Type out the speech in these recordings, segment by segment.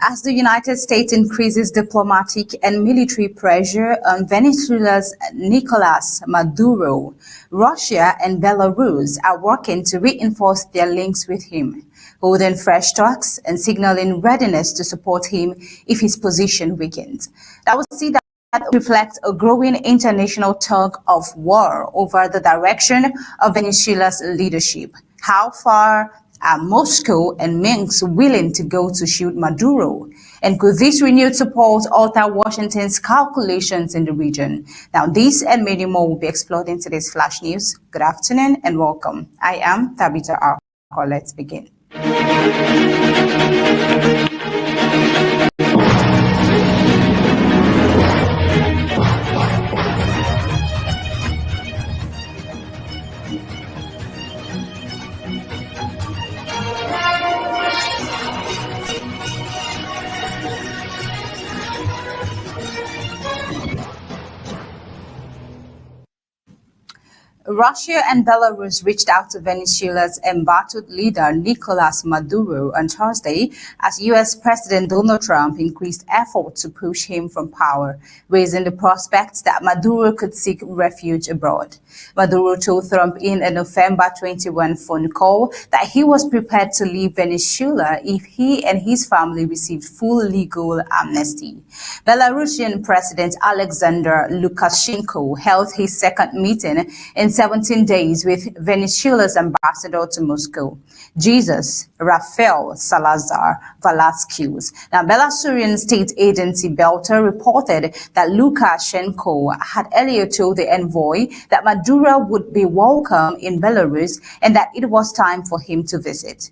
As the United States increases diplomatic and military pressure on Venezuela's Nicolas Maduro, Russia and Belarus are working to reinforce their links with him, holding fresh talks and signaling readiness to support him if his position weakens. I would see that reflects a growing international tug of war over the direction of Venezuela's leadership. How far are Moscow and Minsk willing to go to shield Maduro? And could this renewed support alter Washington's calculations in the region? Now, this and many more will be explored in today's Flash News. Good afternoon and welcome. I am Tabitha Arko. Let's begin. Russia and Belarus reached out to Venezuela's embattled leader Nicolas Maduro on Thursday as U.S. President Donald Trump increased efforts to push him from power, raising the prospect that Maduro could seek refuge abroad. Maduro told Trump in a November 21 phone call that he was prepared to leave Venezuela if he and his family received full legal amnesty. Belarusian President Alexander Lukashenko held his second meeting in 17 days with Venezuela's ambassador to Moscow, Jesus Rafael Salazar Velasquez. Now, Belarusian state agency Belter reported that Lukashenko had earlier told the envoy that Maduro would be welcome in Belarus and that it was time for him to visit.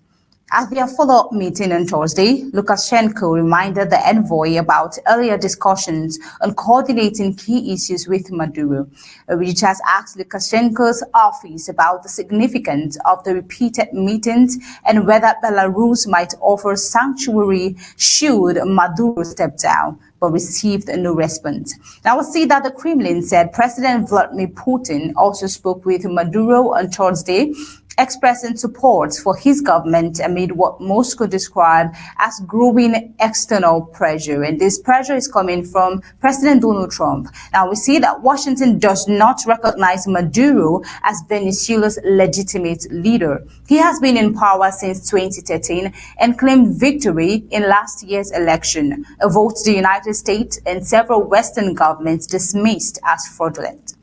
At their follow-up meeting on Thursday, Lukashenko reminded the envoy about earlier discussions on coordinating key issues with Maduro. Reuters asked Lukashenko's office about the significance of the repeated meetings and whether Belarus might offer sanctuary should Maduro step down, but received no response. Now, we'll see that the Kremlin said President Vladimir Putin also spoke with Maduro on Thursday, expressing support for his government amid what Moscow described as growing external pressure. And this pressure is coming from President Donald Trump. Now, we see that Washington does not recognize Maduro as Venezuela's legitimate leader. He has been in power since 2013 and claimed victory in last year's election, a vote the United States and several Western governments dismissed as fraudulent.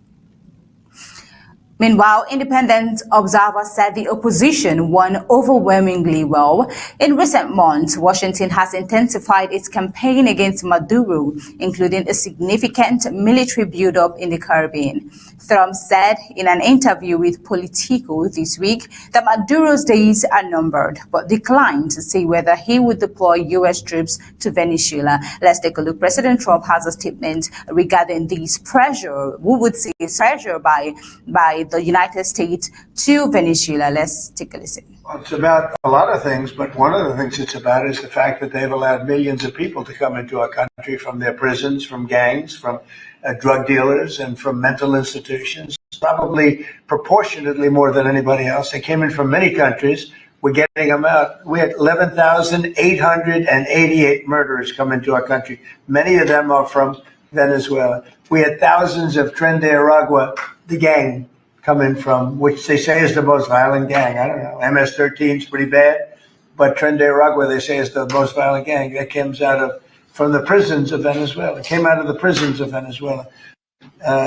Meanwhile, independent observers said the opposition won overwhelmingly well. In recent months, Washington has intensified its campaign against Maduro, including a significant military buildup in the Caribbean. Trump said in an interview with Politico this week that Maduro's days are numbered, but declined to say whether he would deploy U.S. troops to Venezuela. Let's take a look. President Trump has a statement regarding this pressure. We would say pressure by the United States to Venezuela. Let's take a listen. Well, it's about a lot of things, but one of the things it's about is the fact that they've allowed millions of people to come into our country from their prisons, from gangs, from drug dealers, and from mental institutions, probably proportionately more than anybody else. They came in from many countries. We're getting them out. We had 11,888 murderers come into our country. Many of them are from Venezuela. We had thousands of Tren de Aragua, the gang, coming from, which they say is the most violent gang. I don't know. MS-13 is pretty bad, but Tren de Aragua, they say, is the most violent gang. That comes from the prisons of Venezuela. It came out of the prisons of Venezuela.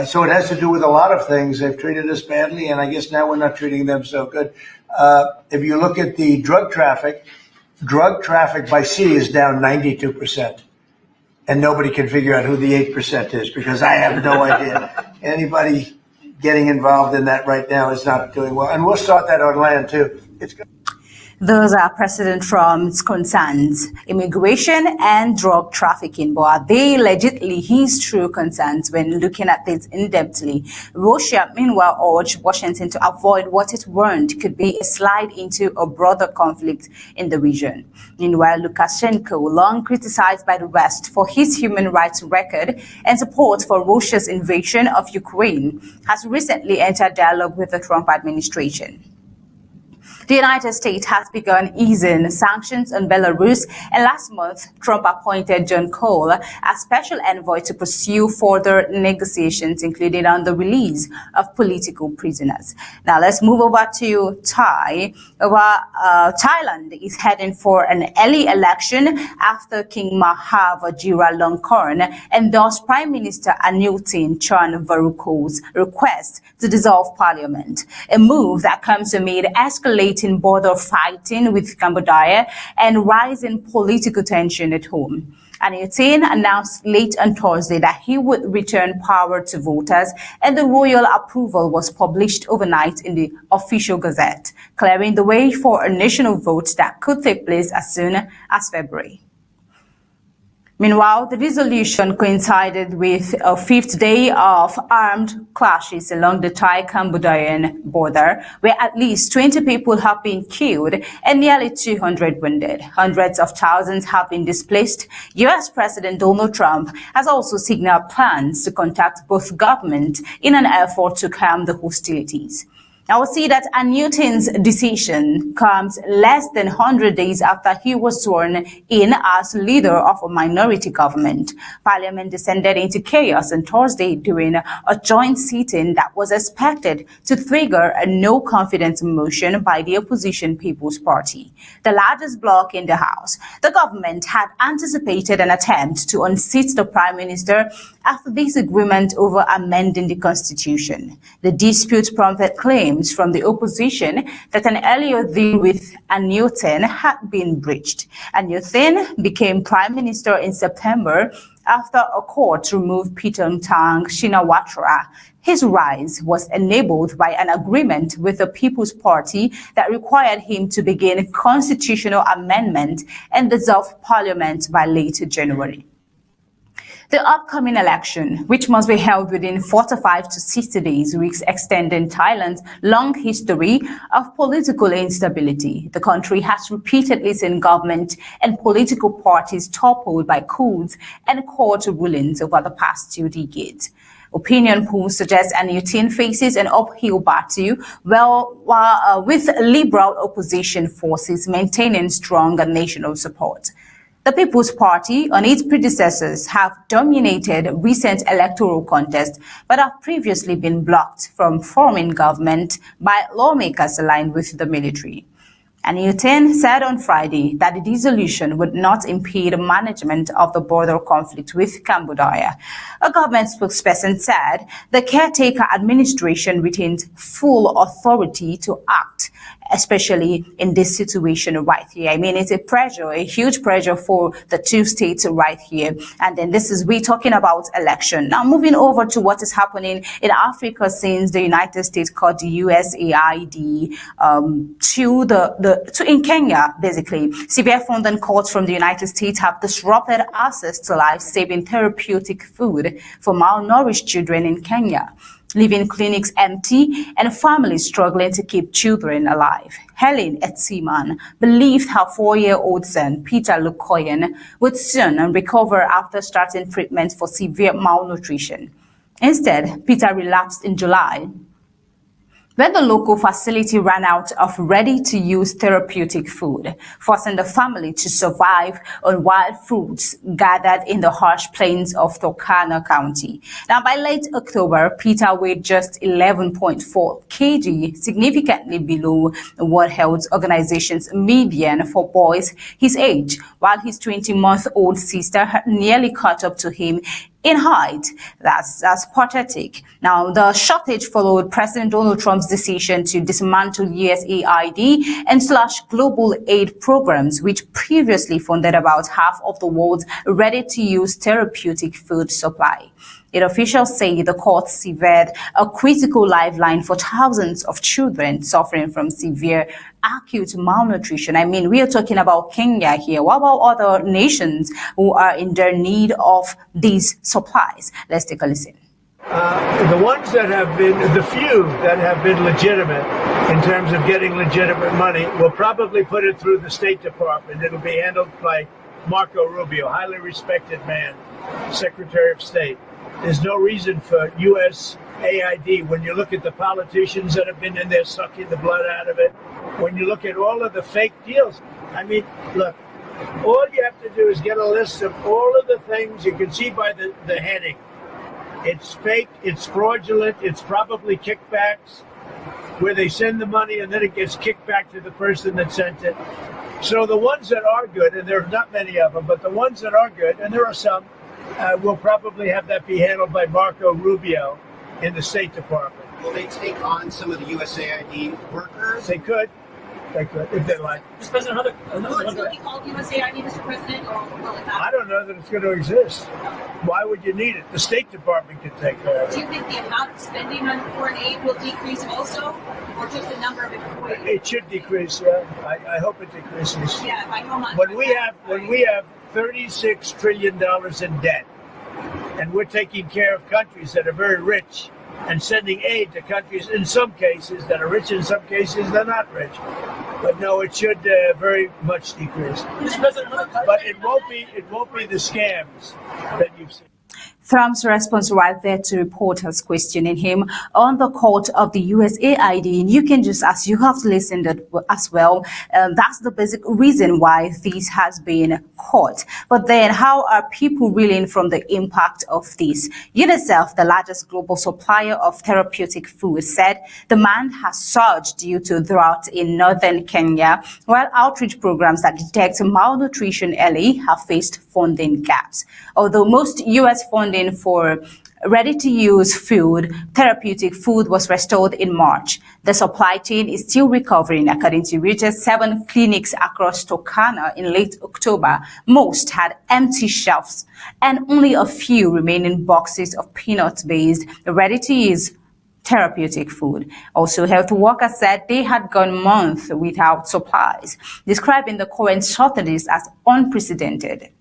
So it has to do with a lot of things. They've treated us badly, and I guess now we're not treating them so good. If you look at the drug traffic by sea is down 92%. And nobody can figure out who the 8% is because I have no idea. Anybody getting involved in that right now is not doing well. And we'll start that on land, too. It's good. Those are President Trump's concerns, immigration and drug trafficking. But are they legitimately his true concerns when looking at this in-depthly? Russia, meanwhile, urged Washington to avoid what it warned could be a slide into a broader conflict in the region. Meanwhile, Lukashenko, long criticized by the West for his human rights record and support for Russia's invasion of Ukraine, has recently entered dialogue with the Trump administration. The United States has begun easing sanctions on Belarus, and last month, Trump appointed John Cole as special envoy to pursue further negotiations, including on the release of political prisoners. Now, let's move over to Thailand is heading for an early election after King Maha Vajiralongkorn endorsed Prime Minister Anutin Charnvirakul's request to dissolve parliament, a move that comes amid escalating border fighting with Cambodia and rising political tension at home. Anutin announced late on Thursday that he would return power to voters, and the royal approval was published overnight in the official gazette, clearing the way for a national vote that could take place as soon as February. Meanwhile, the dissolution coincided with a fifth day of armed clashes along the Thai-Cambodian border, where at least 20 people have been killed and nearly 200 wounded. Hundreds of thousands have been displaced. U.S. President Donald Trump has also signaled plans to contact both governments in an effort to calm the hostilities. Now, we'll see that Anutin's decision comes less than 100 days after he was sworn in as leader of a minority government. Parliament descended into chaos on Thursday during a joint sitting that was expected to trigger a no-confidence motion by the opposition People's Party, the largest bloc in the House. The government had anticipated an attempt to unseat the Prime Minister after disagreement over amending the Constitution. The dispute prompted claims from the opposition that an earlier deal with Anutin had been breached. Anutin became Prime Minister in September after a court removed Pitangtang Shinawatra. His rise was enabled by an agreement with the People's Party that required him to begin constitutional amendment and dissolve parliament by late January. The upcoming election, which must be held within 45 to 60 days, risks extending Thailand's long history of political instability. The country has repeatedly seen government and political parties toppled by coups and court rulings over the past 2 decades. Opinion polls suggest Anutin faces an uphill battle, with liberal opposition forces maintaining strong national support. The People's Party and its predecessors have dominated recent electoral contests, but have previously been blocked from forming government by lawmakers aligned with the military. Anutin said on Friday that the dissolution would not impede management of the border conflict with Cambodia. A government spokesperson said the caretaker administration retains full authority to act, especially in this situation right here. I mean, it's a huge pressure for the two states right here. And then we're talking about election. Now, moving over to what is happening in Africa since the United States called the USAID in Kenya, basically. Severe funding calls from the United States have disrupted access to life-saving therapeutic food for malnourished children in Kenya, leaving clinics empty and families struggling to keep children alive. Helen Etsiman believed her 4-year-old son, Peter Lukoyen, would soon recover after starting treatment for severe malnutrition. Instead, Peter relapsed in July, when the local facility ran out of ready-to-use therapeutic food, forcing the family to survive on wild fruits gathered in the harsh plains of Turkana County. Now, by late October, Peter weighed just 11.4 kg, significantly below the World Health Organization's median for boys his age, while his 20-month-old sister had nearly caught up to him in height. That's pathetic. Now, the shortage followed President Donald Trump's decision to dismantle USAID and slash global aid programs, which previously funded about half of the world's ready-to-use therapeutic food supply. Yet officials say the court severed a critical lifeline for thousands of children suffering from severe acute malnutrition. I mean, we are talking about Kenya here. What about other nations who are in their need of these supplies? Let's take a listen. The ones that have been, the few that have been legitimate in terms of getting legitimate money, will probably put it through the State Department. It'll be handled by Marco Rubio, highly respected man, Secretary of State. There's no reason for U.S. AID, when you look at the politicians that have been in there sucking the blood out of it, when you look at all of the fake deals, I mean, look, all you have to do is get a list of all of the things you can see by the heading. It's fake, it's fraudulent, it's probably kickbacks, where they send the money and then it gets kicked back to the person that sent it. So the ones that are good, and there are not many of them, but the ones that are good, and there are some, will probably have that be handled by Marco Rubio in the State Department. Will they take on some of the USAID workers? They could, if they like. Mr. President, Will it still be called USAID, Mr. President, or will it not? I don't know that it's going to exist. Why would you need it? The State Department can take care of Do it. you think the amount of spending on foreign aid will decrease also, or just the number of employees? It should decrease, yeah. I hope it decreases. Yeah, by how much? When we have $36 trillion in debt, and we're taking care of countries that are very rich and sending aid to countries in some cases that are rich, in some cases they're not rich. But no, it should very much decrease. Mr. President, But it won't be the scams that you've seen. Trump's response right there to reporters questioning him on the court of the USAID. And you can just, as you have listened as well, that's the basic reason why this has been caught. But then how are people reeling from the impact of this? UNICEF, the largest global supplier of therapeutic food, said demand has surged due to drought in northern Kenya, while outreach programs that detect malnutrition early have faced funding gaps. Although most U.S. funding for ready-to-use food, therapeutic food was restored in March, the supply chain is still recovering, according to Reuters. 7 clinics across Turkana in late October, most had empty shelves, and only a few remaining boxes of peanut-based, ready-to-use therapeutic food. Also, health workers said they had gone months without supplies, describing the current shortages as unprecedented.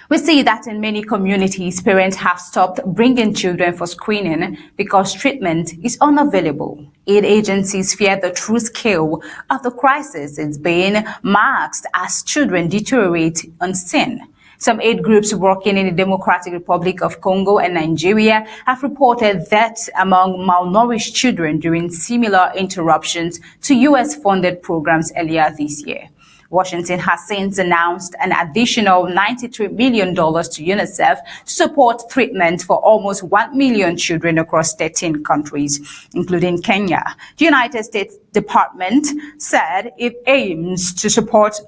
We see that in many communities, parents have stopped bringing children for screening because treatment is unavailable. Aid agencies fear the true scale of the crisis is being masked as children deteriorate unseen. Some aid groups working in the Democratic Republic of Congo and Nigeria have reported deaths among malnourished children during similar interruptions to U.S.-funded programs earlier this year. Washington has since announced an additional $93 million to UNICEF to support treatment for almost 1 million children across 13 countries, including Kenya. The United States Department said it aims to support,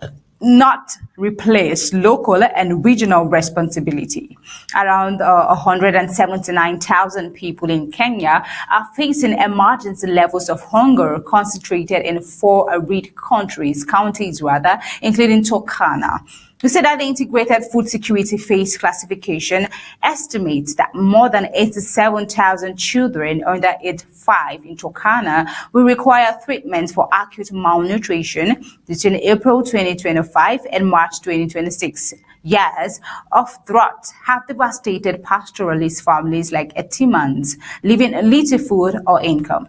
not replace, local and regional responsibility. Around 179,000 people in Kenya are facing emergency levels of hunger concentrated in 4 arid counties, including Turkana. We said that the Integrated Food Security Phase classification estimates that more than 87,000 children under age 5 in Turkana will require treatment for acute malnutrition between April 2025 and March 2026. Years of drought have devastated pastoralist families like Etimans, living little food or income.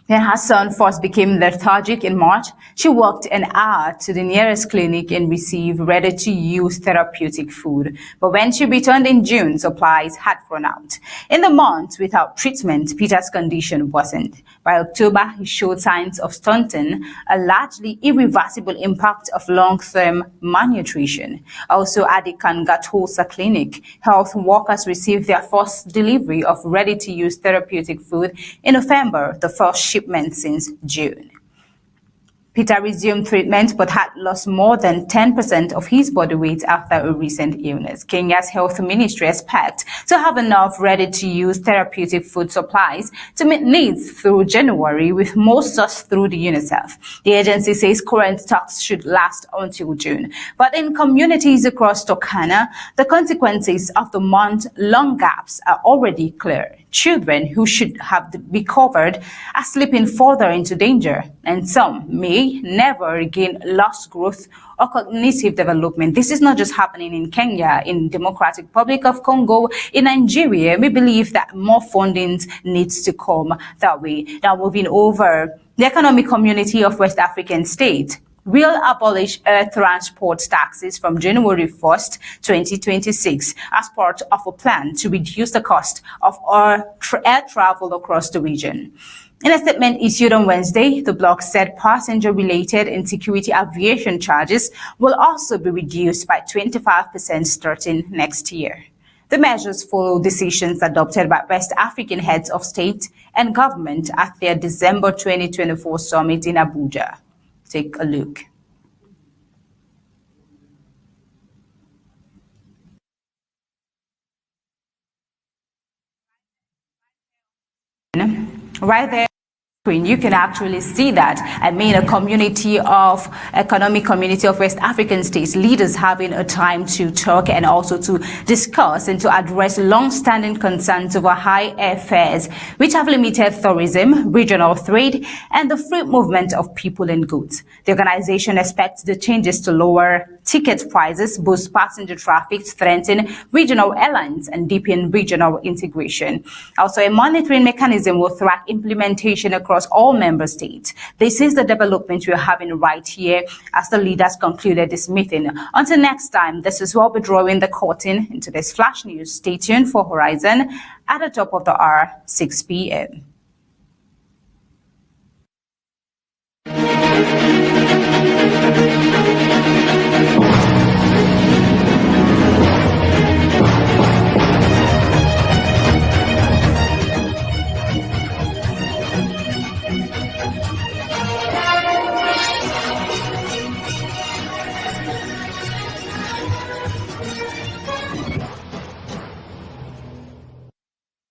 When her son first became lethargic in March, she walked an hour to the nearest clinic and received ready-to-use therapeutic food. But when she returned in June, supplies had run out. In the months without treatment, Peter's condition worsened. By October, he showed signs of stunting, a largely irreversible impact of long-term malnutrition. Also at the Kangatosa clinic, health workers received their first delivery of ready-to-use therapeutic food in November, the first shipment since June. Peter resumed treatment but had lost more than 10% of his body weight after a recent illness. Kenya's health ministry expects to have enough ready-to-use therapeutic food supplies to meet needs through January, with most sourced through the UNICEF. The agency says current stocks should last until June. But in communities across Turkana, the consequences of the month-long gaps are already clear. Children who should have recovered are slipping further into danger, and some may never regain lost growth or cognitive development. This is not just happening in Kenya, in Democratic Republic of Congo, in Nigeria. We believe that more funding needs to come that way. Now, moving over, the Economic Community of West African States, will abolish air transport taxes from January 1st, 2026, as part of a plan to reduce the cost of air travel across the region. In a statement issued on Wednesday, the bloc said passenger-related and security aviation charges will also be reduced by 25% starting next year. The measures follow decisions adopted by West African heads of state and government at their December 2024 summit in Abuja. Take a look. Right there, you can actually see that. I mean, a economic community of West African states, leaders having a time to talk and also to discuss and to address long-standing concerns over high airfares, which have limited tourism, regional trade, and the free movement of people and goods. The organization expects the changes to lower ticket prices, boost passenger traffic, strengthen regional airlines, and deepen regional integration. Also, a monitoring mechanism will track implementation across all member states. This is the development we're having right here as the leaders concluded this meeting. Until next time, this is what we're drawing the curtain into this flash news. Stay tuned for Horizon at the top of the hour, 6 p.m.